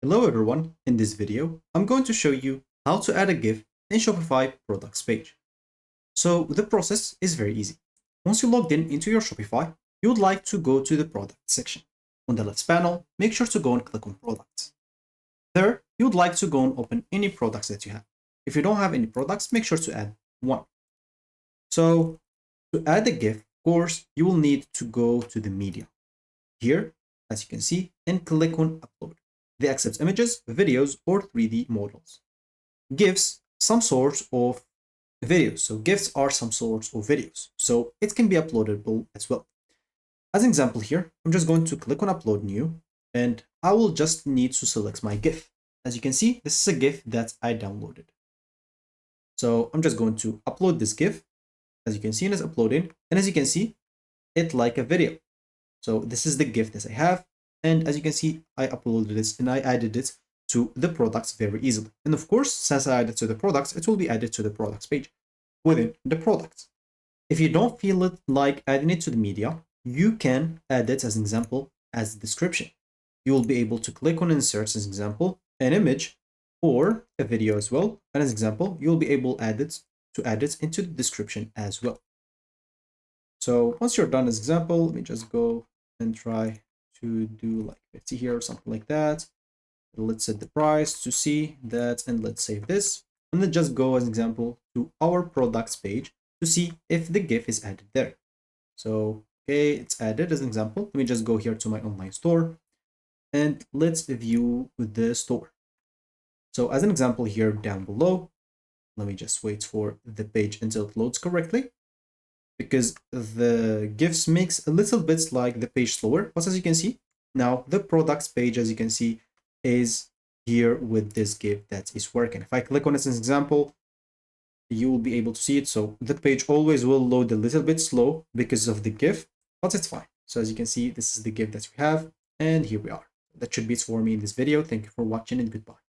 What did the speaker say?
Hello everyone, in this video I'm going to show you how to add a GIF in Shopify products page. So the process is very easy. Once you logged in into your Shopify, you would like to go to the product section. On the left panel, make sure to go and click on products. There, you would like to go and open any products that you have. If you don't have any products, make sure to add one. So to add a GIF, of course, you will need to go to the media. Here, as you can see, and click on upload. They accept images, videos, or 3D models. GIFs, some sorts of videos. So GIFs are some sorts of videos. So it can be uploadable as well. As an example here, I'm just going to click on upload new, and I will just need to select my GIF. As you can see, this is a GIF that I downloaded. So I'm just going to upload this GIF. As you can see, it is uploading. And as you can see, it's like a video. So this is the GIF that I have. And as you can see, I uploaded this and I added it to the products very easily. And of course, since I added to the products, it will be added to the products page within the products. If you don't feel it like adding it to the media, you can add it as an example as a description. You will be able to click on insert as an example, an image or a video as well. And as an example, you'll be able to add it into the description as well. So once you're done as example, let me just go and try to do like 50 here or something like that. Let's set the price to see that, and let's save this. And then just go as an example to our products page to see if the GIF is added there. So, okay, it's added as an example. Let me just go here to my online store and let's view the store. So as an example here down below, let me just wait for the page until it loads correctly, because the GIFs makes a little bit like the page slower. But as you can see, now the products page, as you can see, is here with this GIF that is working. If I click on it as an example, you will be able to see it. So the page always will load a little bit slow because of the GIF, but it's fine. So as you can see, this is the GIF that we have, and here we are. That should be it for me in this video. Thank you for watching and goodbye.